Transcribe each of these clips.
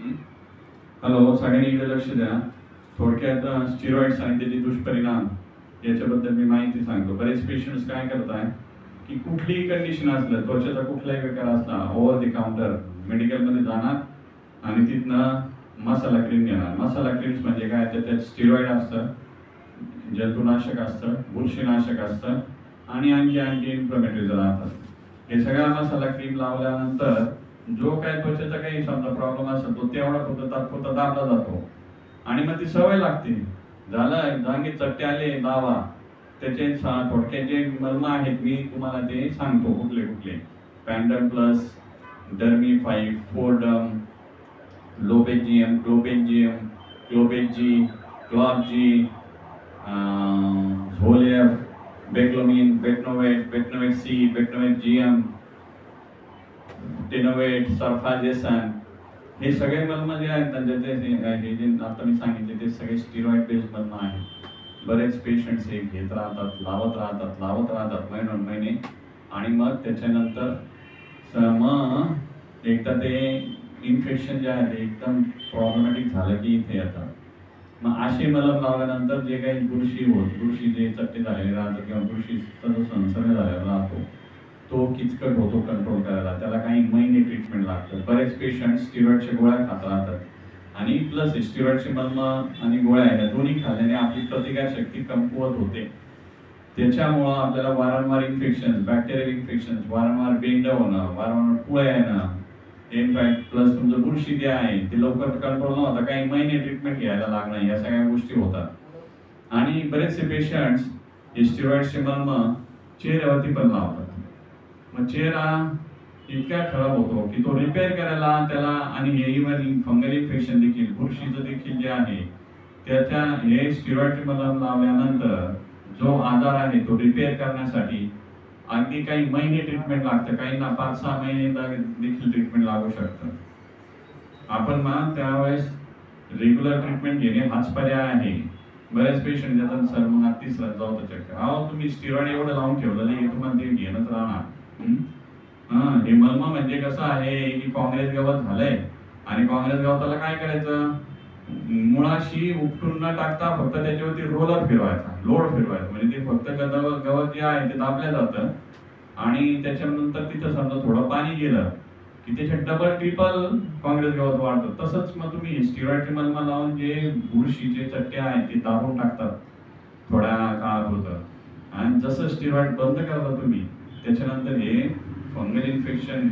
Hello, सगळ्यांनी इकडे लक्ष द्या. थोडक्यात स्टिरॉइड्स आणि त्याचे दुष्परिणाम याच्याबद्दल मी माहिती सांगतो. बरेच पेशंट्स काय करताय की कुठलीही कंडिशन असलं, त्वचेचा कुठलाही विकार असला, ओव्हर द काउंटर मेडिकलमध्ये जाणार आणि तिथनं मसाला क्रीम घेणार. मसाला क्रीम्स म्हणजे काय, त्याच्यात स्टिरॉइड असतं, जंतुनाशक असतं, बुरशीनाशक असतं आणि आणखी इन्फ्लमेटरीज राहतात. हे सगळा मसाला क्रीम लावल्यानंतर जो काय त्वचेचा काही समजा प्रॉब्लेम असेल तो तेवढा फक्त तात्पुरता दाबला जातो आणि मग ती सवय लागते. झालं जागी चट्टे आले लावा. त्याचे थोडक्यात जे मर्म आहेत मी तुम्हाला ते सांगतो कुठले कुठले. पॅन्डल प्लस, डर्मी 5, फोर्डम, लोबेजियम, क्लोबेजी, क्लॉबजी, झोलियर, बेक्लोमिन, Betnovate C, Betnovate GM, Tenovate, सर्फाजेसन, हे सगळे मल्म जे आहेत हे जे आता मी सांगितले ते सगळे स्टिरॉइड बेस्ड मल्म आहेत. बरेच पेशंट्स हे घेत राहतात, लावत राहतात महिने आणि मग त्याच्यानंतर मग एकदा ते इन्फेक्शन जे आहे ते एकदम प्रॉब्लेमॅटिक झालं की इथे येतात. मग असे मलम लावल्यानंतर जे काही बुरशी जे चट्टे झालेले राहतात किंवा बुरशीचा जो संसर्ग झालेला राहतो तो किचकट होतो कंट्रोल करायला. त्याला काही महिने ट्रीटमेंट लागतं. बरेच पेशंट स्टिरॉइडच्या गोळ्या खात राहतात आणि प्लस स्टिरॉइडचे मल्म आणि गोळ्या आहेत दोन्ही खाल्ल्याने आपली प्रतिकारशक्ती कमकुवत होते. त्याच्यामुळं आपल्याला वारंवार इन्फेक्शन, बॅक्टेरियल इन्फेक्शन, वारंवार बेंड होणं, वारंवार पुळ्या येणं, इनफॅक्ट प्लस तुमचं बुरशी जे आहे ते लवकर कंट्रोल न होता काही महिने ट्रीटमेंट घ्यायला लागणं, या सगळ्या गोष्टी होतात. आणि बरेचसे पेशंट्स हे स्टिरॉइडचे मल्म चेहऱ्यावरती पण लावतात. मग चेहरा इतका खराब होतो की तो रिपेअर करायला त्याला आणि हे इव्हन फंगल इन्फेक्शन देखील, बुरशीचं देखील जे आहे त्याच्या हे स्टिरॉइडचे मलम लावल्यानंतर जो आजार आहे तो रिपेअर करण्यासाठी अगदी काही महिने ट्रीटमेंट लागतं, काहींना 5-6 महिने देखील ट्रीटमेंट लागू शकतं. आपण मग त्यावेळेस रेग्युलर ट्रीटमेंट घेणे हाच पर्याय आहे. बरेच पेशंट जातात सर मग अगदी जाऊ चक्कर, अहो तुम्ही स्टिरॉइड एवढं लावून ठेवलं नाही तुम्हाला ते घेणंच राहणार. हे मल्म म्हणजे कसं आहे की काँग्रेस गवत झालंय आणि काँग्रेस गवताला काय करायचं, मुळाशी उपटून न टाकता फक्त त्याच्यावरती रोलर फिरवायचा, लोड फिरवायचा, म्हणजे ते फक्त गवत जे आहे ते दाबलं जातं आणि त्याच्यानंतर तिथं समजा थोडं पाणी गेलं की त्याच्यात डबल ट्रिपल काँग्रेस गवत वाढतं. तसंच मग तुम्ही स्टिरॉइडचे मल्म लावून जे बुरशीचे चट्टे आहेत ते दाबून टाकतात थोड्या काळापुरतं आणि जसं स्टिरॉइड बंद करता तुम्ही त्याच्यानंतर हे फंगल इन्फेक्शन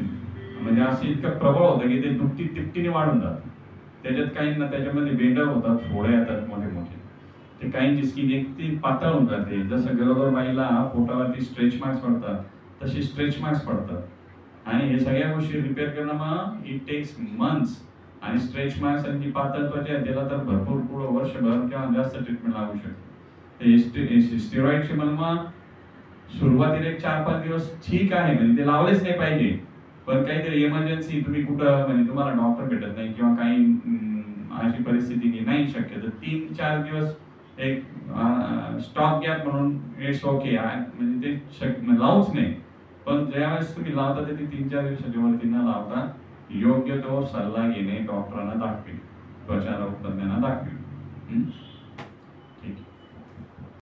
म्हणजे असं इतकं प्रबळ होतं की ते दुपटी तिपटीने वाढून जातं. त्याच्यात काहींना त्याच्यामध्ये बेंड होतात, फोडे येतात मोठे मोठे. ते काहींची स्किन इतकी पातळ होऊन जाते, जसं गरोदर बाईला पोटावरती स्ट्रेच मार्क्स पडतात तसे स्ट्रेच मार्क्स पडतात आणि हे सगळ्या गोष्टी रिपेअर करणं मग इट टेक्स मंथ्स. आणि स्ट्रेच मार्क्स आणि जी पातळ त्वचा आहे त्याला तर भरपूर पुढं वर्षभर किंवा जास्त ट्रीटमेंट लागू शकते. स्टिरॉइडचे मल्म सुरुवातीला 4-5 दिवस ठीक आहे, म्हणजे ते लावलेच नाही पाहिजे, पण काहीतरी इमर्जन्सी तुम्ही कुठं म्हणजे तुम्हाला डॉक्टर भेटत नाही किंवा काही अशी परिस्थिती की नाही शक्य तर 3-4 दिवस एक स्टॉप गॅप म्हणून इट्स ओके, म्हणजे ते लावूच नाही. पण ज्यावेळेस तुम्ही लावता ते 3-4 दिवसाच्या वरती न लावता योग्य तो सल्ला घेणे डॉक्टरांना दाखवे, त्वचा रोग तज्ञांना दाखवे.